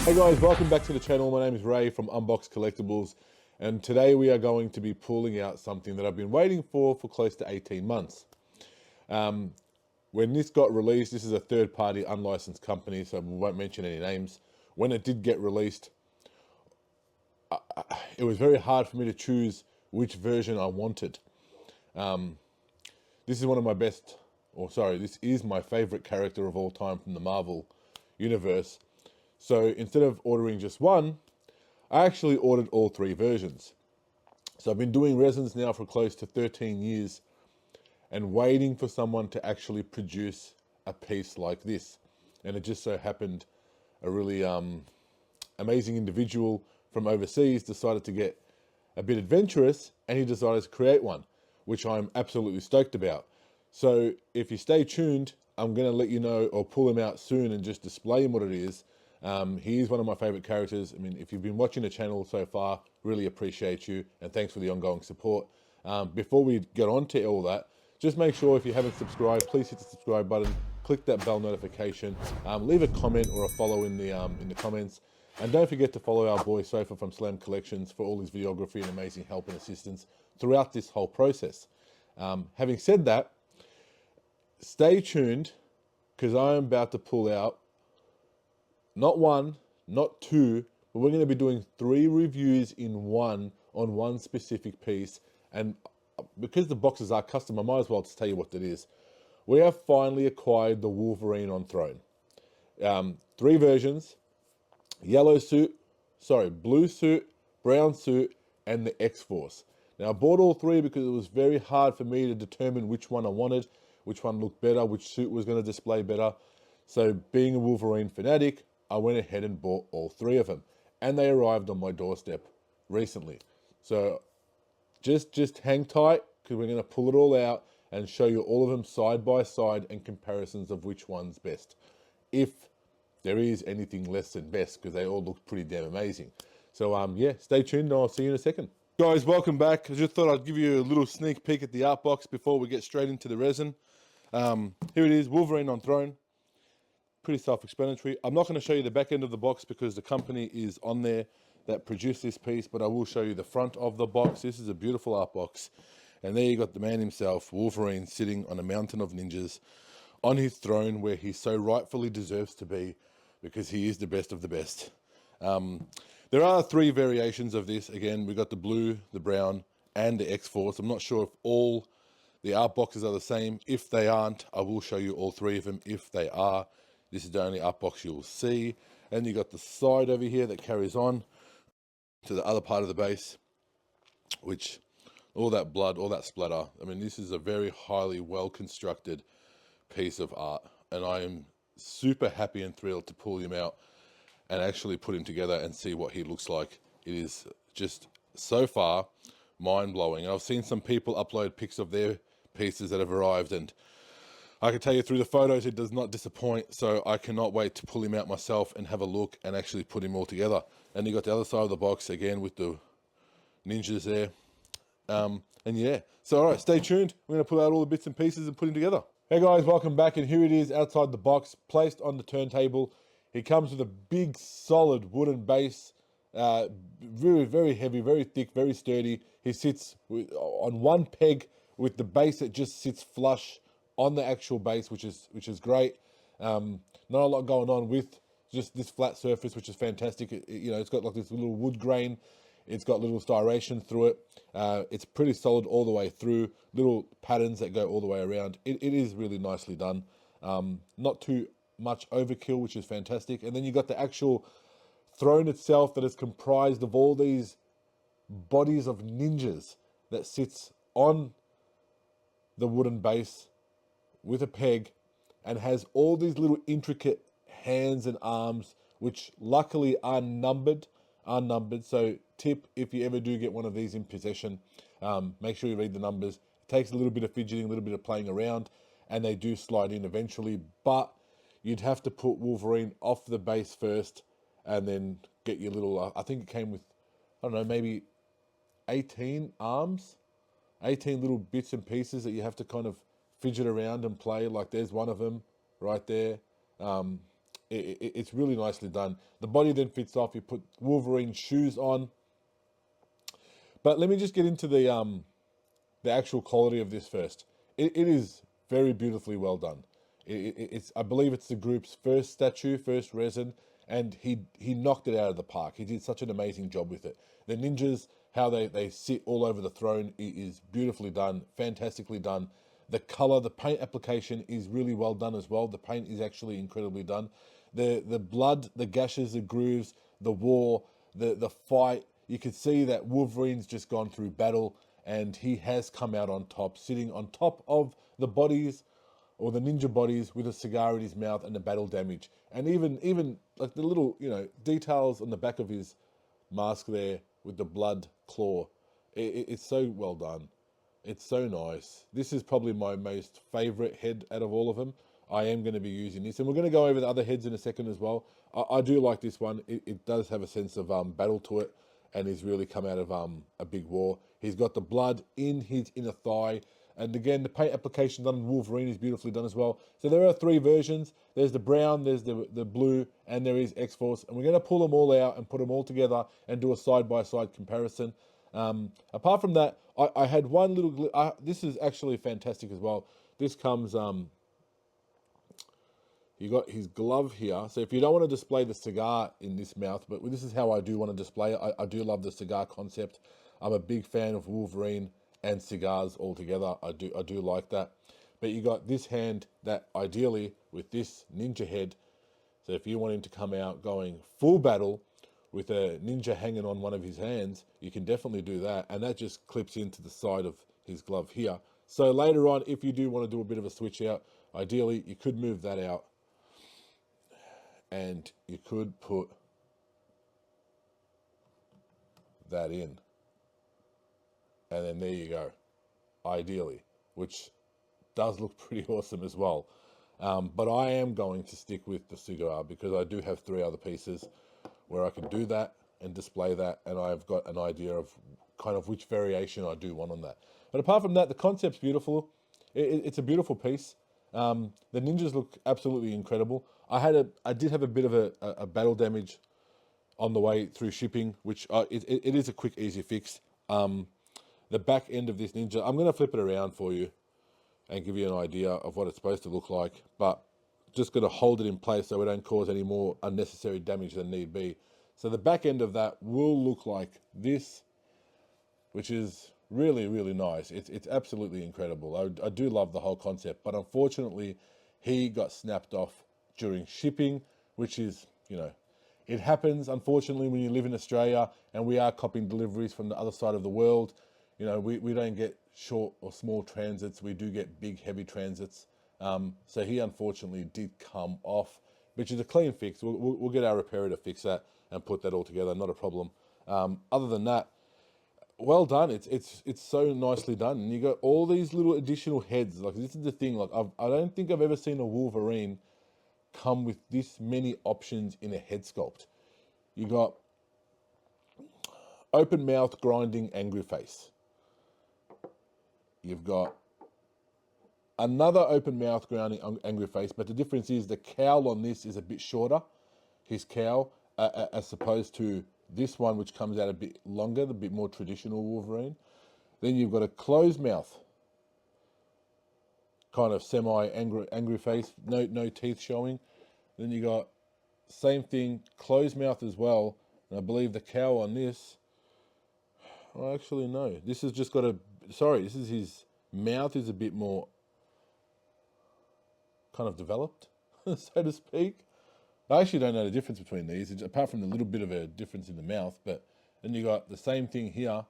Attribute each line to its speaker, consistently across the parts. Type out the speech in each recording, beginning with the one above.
Speaker 1: Hey guys, welcome back to the channel. My name is Ray from Unboxed Collectables, and today we are going to be pulling out something that I've been waiting for close to 18 months. When this got released, this is a third-party unlicensed company, so we won't mention any names. When it did get released, it was very hard for me to choose which version I wanted. This is one of my best, this is my favorite character of all time from the Marvel universe. So instead of ordering just one, I actually ordered all three versions. So I've been doing resins now for close to 13 years and waiting for someone to actually produce a piece like this. And it just so happened a really amazing individual from overseas decided to get a bit adventurous, and he decided to create one, which I'm absolutely stoked about. So if you stay tuned, I'm going to let you know or pull him out soon and just display him what it is. He is one of my favorite characters. I mean, if you've been watching the channel so far, really appreciate you, and thanks for the ongoing support. Before we get on to all that, just make sure if you haven't subscribed, please hit the subscribe button, click that bell notification, leave a comment or a follow in the comments, and don't forget to follow our boy Sofa from Slam Collections for all his videography and amazing help and assistance throughout this whole process. Having said that, stay tuned, because I am about to pull out not one, not two, but we're going to be doing 3 reviews in one on one specific piece. And because the boxes are custom, I might as well just tell you what it is. We have finally acquired the Wolverine on Throne. 3 versions: blue suit, brown suit, and the X-Force. Now I bought all 3 because it was very hard for me to determine which one I wanted, which one looked better, which suit was going to display better. So being a Wolverine fanatic, I went ahead and bought all 3 of them, and they arrived on my doorstep recently. So just hang tight, because we're going to pull it all out and show you all of them side by side and comparisons of which one's best, if there is anything less than best, because they all look pretty damn amazing. So yeah, stay tuned and I'll see you in a second. Guys, welcome back. I just thought I'd give you a little sneak peek at the art box before we get straight into the resin. Here it is, Wolverine on Throne. Pretty self-explanatory. I'm not going to show you the back end of the box because the company is on there that produced this piece, but I will show you the front of the box. This is a beautiful art box. And there you got the man himself, Wolverine, sitting on a mountain of ninjas on his throne where he so rightfully deserves to be, because he is the best of the best. There are 3 variations of this. Again, we got the blue, the brown, and the X-Force. I'm not sure if all the art boxes are the same. If they aren't, I will show you all 3 of them. If they are, this is the only art box you'll see. And you got the side over here that carries on to the other part of the base, which all that blood, all that splatter. I mean, this is a very highly well-constructed piece of art, and I am super happy and thrilled to pull him out and actually put him together and see what he looks like. It is just so far mind-blowing. I've seen some people upload pics of their pieces that have arrived, and I can tell you through the photos, it does not disappoint. So I cannot wait to pull him out myself and have a look and actually put him all together. And you got the other side of the box again with the ninjas there. And yeah, so all right, stay tuned. We're going to pull out all the bits and pieces and put him together. Hey guys, welcome back. And here it is outside the box, placed on the turntable. He comes with a big, solid wooden base. Very, very heavy, very thick, very sturdy. He sits on one peg with the base that just sits flush on the actual base, which is great. Not a lot going on with just this flat surface, which is fantastic. It's got like this little wood grain. It's got little styration through it. It's pretty solid all the way through. Little patterns that go all the way around. It is really nicely done. Not too much overkill, which is fantastic. And then you got the actual throne itself that is comprised of all these bodies of ninjas that sits on the wooden base with a peg, and has all these little intricate hands and arms, which luckily are numbered. So tip, if you ever do get one of these in possession, make sure you read the numbers. It takes a little bit of fidgeting, a little bit of playing around, and they do slide in eventually, but you'd have to put Wolverine off the base first and then get your little, I think it came with, I don't know, maybe 18 arms, 18 little bits and pieces that you have to kind of fidget around and play. Like there's one of them right there. It's really nicely done. The body then fits off. You put Wolverine shoes on. But let me just get into the actual quality of this first. It is very beautifully well done. It's I believe it's the group's first statue, first resin, and he knocked it out of the park. He did such an amazing job with it. The ninjas, how they sit all over the throne, is beautifully done, fantastically done. The color, the paint application is really well done as well. The paint is actually incredibly done. The blood, the gashes, the grooves, the war, the fight. You can see that Wolverine's just gone through battle and he has come out on top, sitting on top of the bodies or the ninja bodies with a cigar in his mouth and the battle damage. And even like the little, details on the back of his mask there with the blood claw. It's so well done. It's so nice. This is probably my most favorite head out of all of them. I am going to be using this, and we're going to go over the other heads in a second as well. I do like this one. It does have a sense of battle to it, and he's really come out of a big war. He's got the blood in his inner thigh, and again, the paint application done on Wolverine is beautifully done as well. So there are 3 versions. There's the brown, there's the blue, and there is XForce, and we're going to pull them all out and put them all together and do a side-by-side comparison. Apart from that, I had one little... this is actually fantastic as well. This comes... you got his glove here. So if you don't want to display the cigar in this mouth, but this is how I do want to display it. I do love the cigar concept. I'm a big fan of Wolverine and cigars altogether. I do like that. But you got this hand that ideally with this ninja head. So if you want him to come out going full battle with a ninja hanging on one of his hands, you can definitely do that. And that just clips into the side of his glove here. So later on, if you do want to do a bit of a switch out, ideally you could move that out. And you could put that in. And then there you go, ideally, which does look pretty awesome as well. But I am going to stick with the cigar because I do have 3 other pieces where I can do that and display that. And I've got an idea of kind of which variation I do want on that. But apart from that, the concept's beautiful. It's a beautiful piece. The ninjas look absolutely incredible. I did have a bit of a battle damage on the way through shipping, which it is a quick, easy fix. The back end of this ninja, I'm going to flip it around for you and give you an idea of what it's supposed to look like, but just going to hold it in place so we don't cause any more unnecessary damage than need be. So the back end of that will look like this, which is really, really nice. It's absolutely incredible. I do love the whole concept, but unfortunately, he got snapped off during shipping, which is, it happens, unfortunately, when you live in Australia and we are copying deliveries from the other side of the world. We don't get short or small transits. We do get big, heavy transits. So he unfortunately did come off, which is a clean fix. We'll get our repairer to fix that and put that all together. Not a problem. Other than that, well done. It's so nicely done. And you got all these little additional heads. Like, this is the thing. Like, I don't think I've ever seen a Wolverine come with this many options in a head sculpt. You got open mouth, grinding, angry face. You've got another open mouth, grinding, angry face, but the difference is the cowl on this is a bit shorter, his cowl, as opposed to this one, which comes out a bit longer, the bit more traditional Wolverine. Then you've got a closed mouth, kind of semi-angry face, no teeth showing. Then you got same thing, closed mouth as well. And I believe the cowl on this, oh, actually no, this has just got this is his mouth is a bit more kind of developed, so to speak. I actually don't know the difference between these, apart from the little bit of a difference in the mouth. But then you got the same thing here.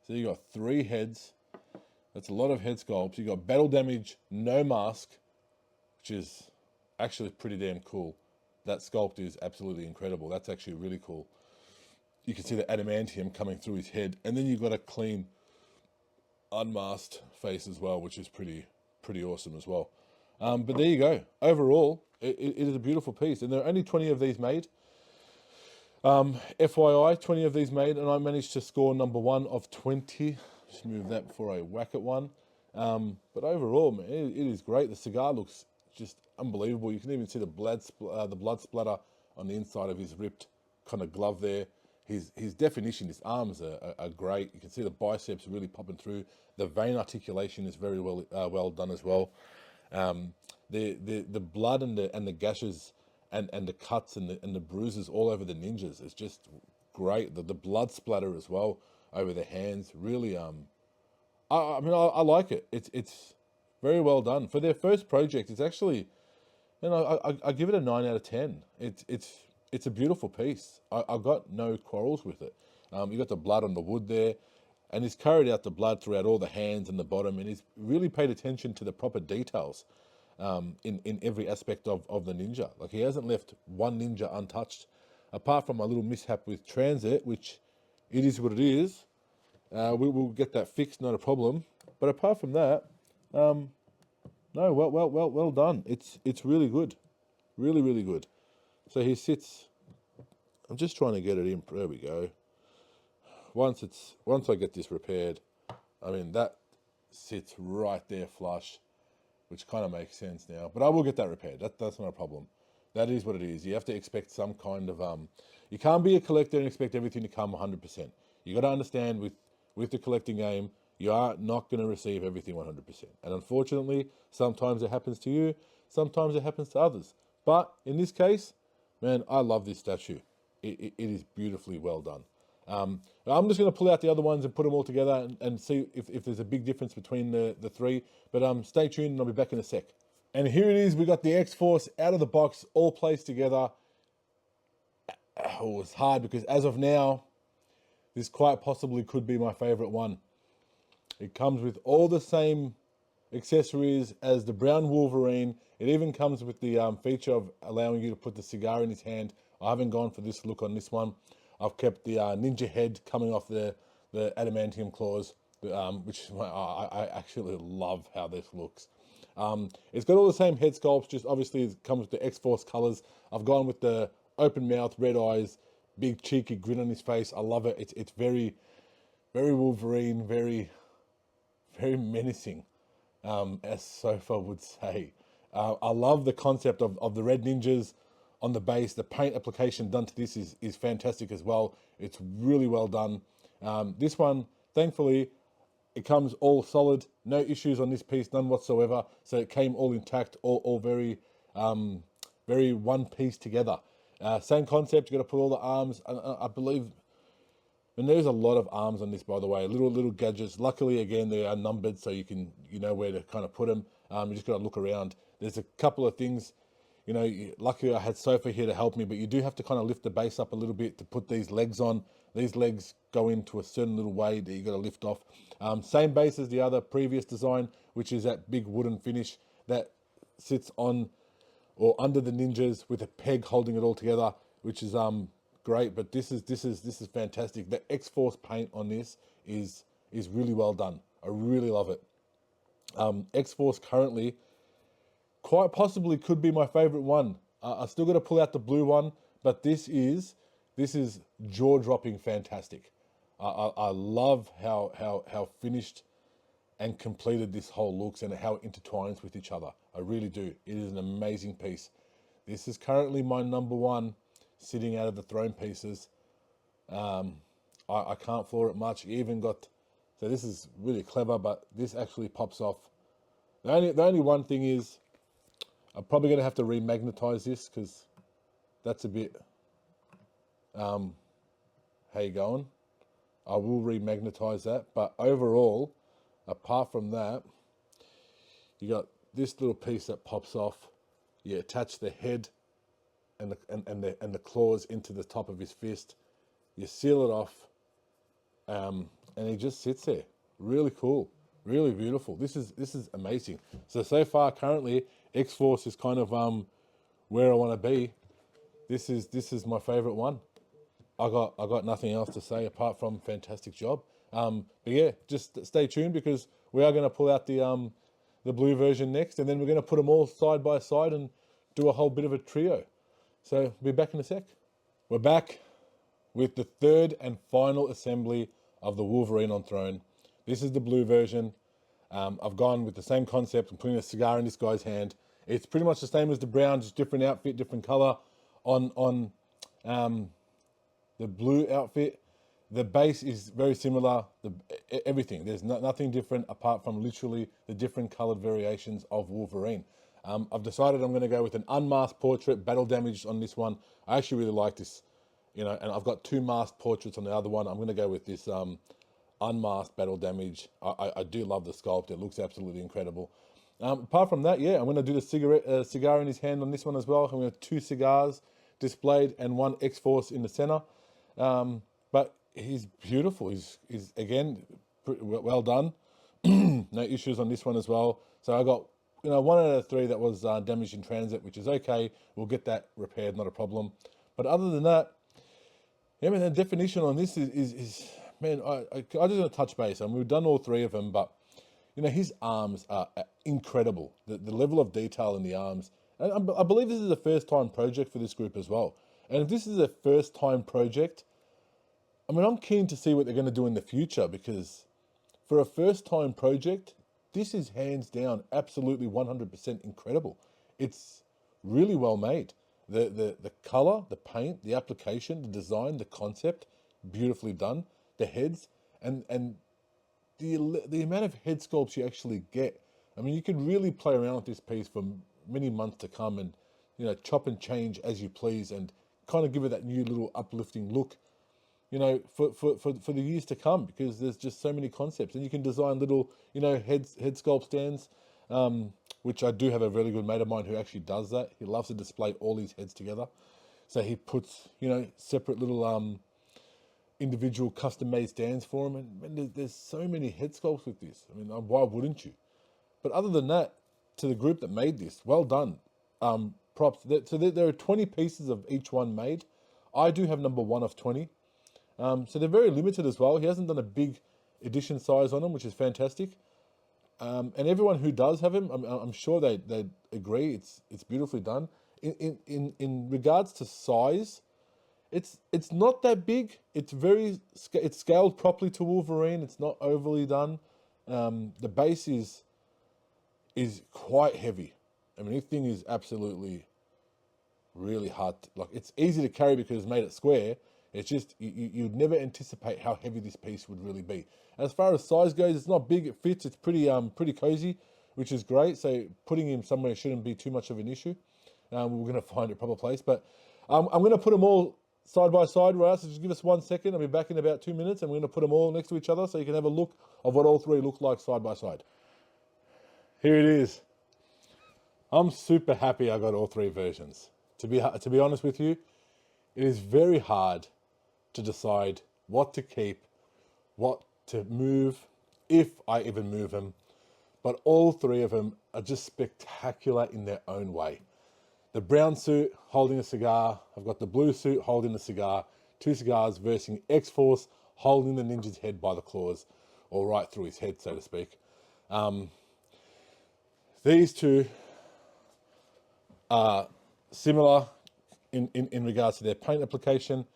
Speaker 1: So you got 3 heads. That's a lot of head sculpts. You got battle damage, no mask, which is actually pretty damn cool. That sculpt is absolutely incredible. That's actually really cool. You can see the adamantium coming through his head, and then you've got a clean, unmasked face as well, which is pretty awesome as well. But there you go. Overall, it is a beautiful piece, and there are only 20 of these made. FYI, 20 of these made, and I managed to score number 1 of 20. Just move that before I whack at one. But overall, man, it is great. The cigar looks just unbelievable. You can even see the blood splatter on the inside of his ripped kind of glove there. His definition, his arms are great. You can see the biceps really popping through. The vein articulation is very well done as well. The blood and the gashes and the cuts and the bruises all over the ninjas is just great. The blood splatter as well over the hands, really. I mean, I like it. It's very well done for their first project. It's actually, I give it a 9 out of 10. It's a beautiful piece. I got no quarrels with it. You got the blood on the wood there, and he's carried out the blood throughout all the hands and the bottom, and he's really paid attention to the proper details in every aspect of the ninja. Like, he hasn't left one ninja untouched, apart from a little mishap with transit, which it is what it is. We will get that fixed, not a problem. But apart from that, no, well done. It's really good, really good. So he sits. I'm just trying to get it in. There we go. Once I get this repaired, I mean, that sits right there flush, which kind of makes sense now. But I will get that repaired. That's not a problem. That is what it is. You have to expect some kind of you can't be a collector and expect everything to come 100%. You got to understand with the collecting game, you are not going to receive everything 100%. And unfortunately, sometimes it happens to you, sometimes it happens to others. But in this case, man, I love this statue. It is beautifully well done. I'm just going to pull out the other ones and put them all together and see if there's a big difference between the three. But stay tuned and I'll be back in a sec. And here it is. We got the XForce out of the box, all placed together. Oh, it's hard because as of now, this quite possibly could be my favorite one. It comes with all the same accessories as the brown Wolverine. It even comes with the feature of allowing you to put the cigar in his hand. I haven't gone for this look on this one. I've kept the ninja head coming off the adamantium claws, which I actually love how this looks. It's got all the same head sculpts, just obviously it comes with the XForce colors. I've gone with the open mouth, red eyes, big cheeky grin on his face. I love it. It's very, very Wolverine, very, very menacing, as Sofa would say. I love the concept of the red ninjas on the base. The paint application done to this is fantastic as well. It's really well done. This one, thankfully, it comes all solid. No issues on this piece, none whatsoever. So it came all intact, all very, very one piece together. Same concept. You got to put all the arms. I believe, and there's a lot of arms on this, by the way. Little gadgets. Luckily, again, they are numbered, so you know where to kind of put them. You just got to look around. There's a couple of things. Luckily I had Sofa here to help me, but you do have to kind of lift the base up a little bit to put these legs on. These legs go into a certain little way that you got to lift off. Same base as the other previous design, which is that big wooden finish that sits on or under the ninjas with a peg holding it all together, which is great. But this is fantastic. The XForce paint on this is really well done. I really love it. XForce currently quite possibly could be my favorite one. I still got to pull out the blue one, but this is jaw-dropping fantastic. I love how finished and completed this whole looks and how it intertwines with each other. I really do. It is an amazing piece. This is currently my number one, sitting out of the throne pieces. I can't floor it much. Even got, so this is really clever, but this actually pops off. The only one thing is, I'm probably going to have to remagnetize this because that's a bit, how you going? I will remagnetize that. But overall, apart from that, you got this little piece that pops off. You attach the head and the claws into the top of his fist. You seal it off, and he just sits there. Really cool, really beautiful. This is amazing. So far, currently, XForce is kind of where I want to be. This is my favorite one. I got nothing else to say apart from fantastic job. But yeah, just stay tuned because we are going to pull out the blue version next, and then we're going to put them all side by side and do a whole bit of a trio. So be back in a sec. We're back with the third and final assembly of the Wolverine on Throne. This is the blue version. I've gone with the same concept. I'm putting a cigar in this guy's hand. It's pretty much the same as the brown, just different outfit, different color on the blue outfit. The base is very similar. Everything, there's nothing different apart from literally the different colored variations of Wolverine. I've decided I'm going to go with an unmasked portrait, battle damage on this one. I actually really like this, and I've got 2 masked portraits on the other one. I'm going to go with this unmasked battle damage. I do love the sculpt. It looks absolutely incredible. Apart from that, yeah, I'm going to do the cigar in his hand on this one as well. I'm going to have 2 cigars displayed and 1 XForce in the center. But he's beautiful. He's again, well done. No issues on this one as well. So I got 1 out of 3 that was damaged in transit, which is okay. We'll get that repaired, not a problem. But other than that, yeah, man, the definition on this is man, I just want to touch base. I mean, we've done all 3 of them, but his arms are incredible. The level of detail in the arms. And I believe this is a first time project for this group as well. And if this is a first time project, I mean, I'm keen to see what they're going to do in the future, because for a first time project, this is hands down absolutely 100% incredible. It's really well made. The color, the paint, the application, the design, the concept, beautifully done. The heads and the amount of head sculpts you actually get. I mean, you could really play around with this piece for many months to come, and chop and change as you please, and kind of give it that new little uplifting look, for the years to come, because there's just so many concepts, and you can design little head sculpt stands, which I do have a really good mate of mine who actually does that. He loves to display all his heads together, so he puts separate little individual custom made stands for them, and there's so many head sculpts with this. I mean, why wouldn't you? But other than that, to the group that made this, well done. Props. So there are 20 pieces of each one made. I do have number 1 of 20. So they're very limited as well. He hasn't done a big edition size on them, which is fantastic. And everyone who does have him, I'm sure they agree. It's beautifully done. In regards to size, it's not that big. It's scaled properly to Wolverine. It's not overly done. The base is quite heavy. I mean, this thing is absolutely really hard. It's easy to carry because it's made it square. It's just you'd never anticipate how heavy this piece would really be. As far as size goes, it's not big. It fits. It's pretty cozy, which is great. So putting him somewhere shouldn't be too much of an issue. We're going to find a proper place, but I'm going to put them all side by side, right? So just give us 1 second. I'll be back in about 2 minutes, and we're going to put them all next to each other so you can have a look of what all 3 look like side by side. Here it is. I'm super happy I got all 3 versions. To be honest with you, it is very hard to decide what to keep, what to move, if I even move them. But all 3 of them are just spectacular in their own way. The brown suit holding a cigar. I've got the blue suit holding the cigar. 2 cigars versing XForce holding the ninja's head by the claws, or right through his head, so to speak. These 2 are similar in regards to their paint application.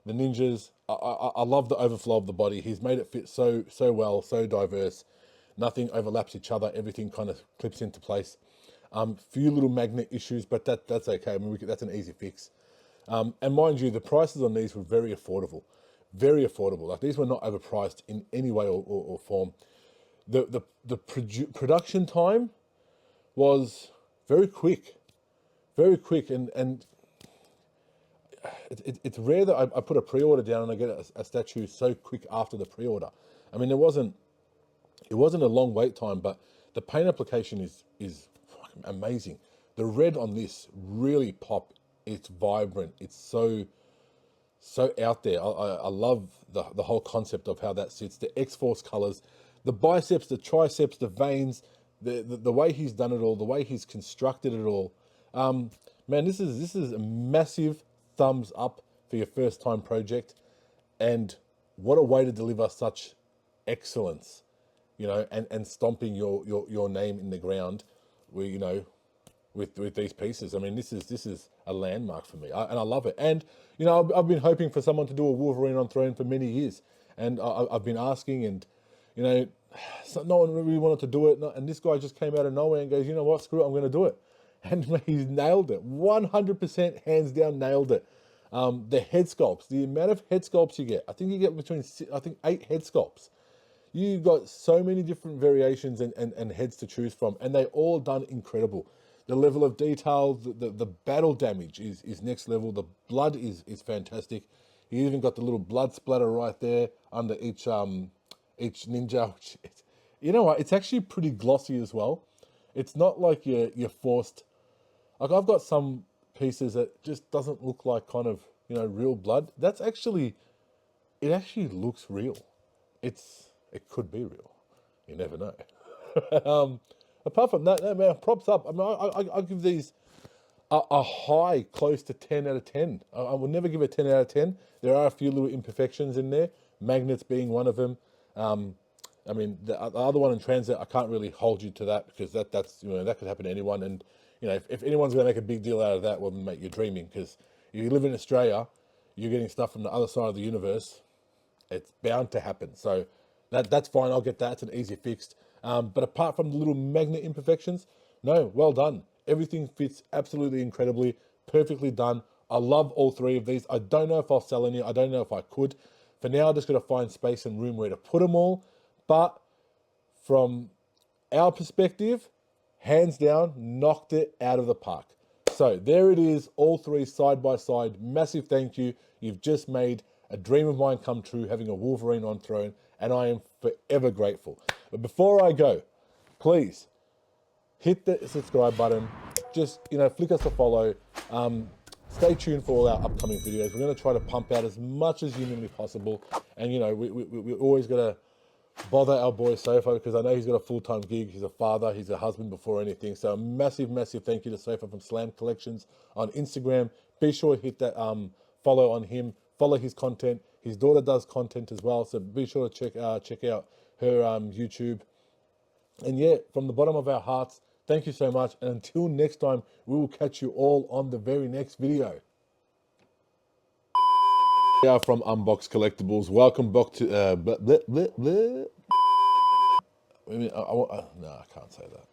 Speaker 1: The ninjas, I love the overflow of the body. He's made it fit so well, so diverse. Nothing overlaps each other. Everything kind of clips into place. Few little magnet issues, but that's okay. I mean, that's an easy fix. And mind you, the prices on these were very affordable. Very affordable. Like, these were not overpriced in any way or form. The production time was very quick. Very quick, and it's rare that I put a pre-order down and I get a statue so quick after the pre-order. I mean, it wasn't a long wait time, but the paint application is fucking amazing. The red on this really popped. It's vibrant. It's so out there. I love the whole concept of how that sits. The X-Force colors, the biceps, the triceps, the veins, the way he's done it all, the way he's constructed it all. Man, this is a massive thumbs up for your first time project, and what a way to deliver such excellence, and stomping your name in the ground, with these pieces. I mean, this is a landmark for me, and I love it. And I've been hoping for someone to do a Wolverine on Throne for many years, and I've been asking, and so no one really wanted to do it, and this guy just came out of nowhere and goes, you know what, screw it, I'm going to do it. and he's nailed it. 100% hands down nailed it. The head sculpts, the amount of head sculpts you get, I think you get between, I think 8 head sculpts. You've got so many different variations and heads to choose from, and they all done incredible. The level of detail, the battle damage is next level. The blood is fantastic. You even got the little blood splatter right there under each ninja. You know what? It's actually pretty glossy as well. It's not like you're forced. Like I've got some pieces that just doesn't look like kind of, you know, real blood. That's actually, it actually looks real. It could be real. You never know. Apart from that, no, man, props up. I mean, I give these a high, close to 10 out of 10. I would never give it 10 out of 10. There are a few little imperfections in there, magnets being one of them. I mean, the other one in transit, I can't really hold you to that because that's you know, that could happen to anyone. And you know, if anyone's going to make a big deal out of that, well, mate, you're dreaming, because if you live in Australia, you're getting stuff from the other side of the universe. It's bound to happen. So that's fine. I'll get that. It's an easy fix. But apart from the little magnet imperfections, no, well done. Everything fits absolutely incredibly, perfectly done. I love all 3 of these. I don't know if I'll sell any. I don't know if I could. For now, I just got to find space and room where to put them all. But from our perspective, hands down, knocked it out of the park. So there it is, all 3 side by side. Massive thank you. You've just made a dream of mine come true, having a Wolverine on throne, and I am forever grateful. But before I go, please hit the subscribe button. Just, you know, flick us a follow. Stay tuned for all our upcoming videos. We're going to try to pump out as much as humanly possible. And, you know, we always got to bother our boy Sofa, because I know he's got a full-time gig. He's a father. He's a husband before anything. So a massive, massive thank you to Sofa from Slam Collections on Instagram. Be sure to hit that follow on him. Follow his content. His daughter does content as well. So be sure to check out her YouTube. And yeah, from the bottom of our hearts, thank you so much. And until next time, we will catch you all on the very next video. We are from Unboxed Collectables. Welcome back to... I mean, no, I can't say that.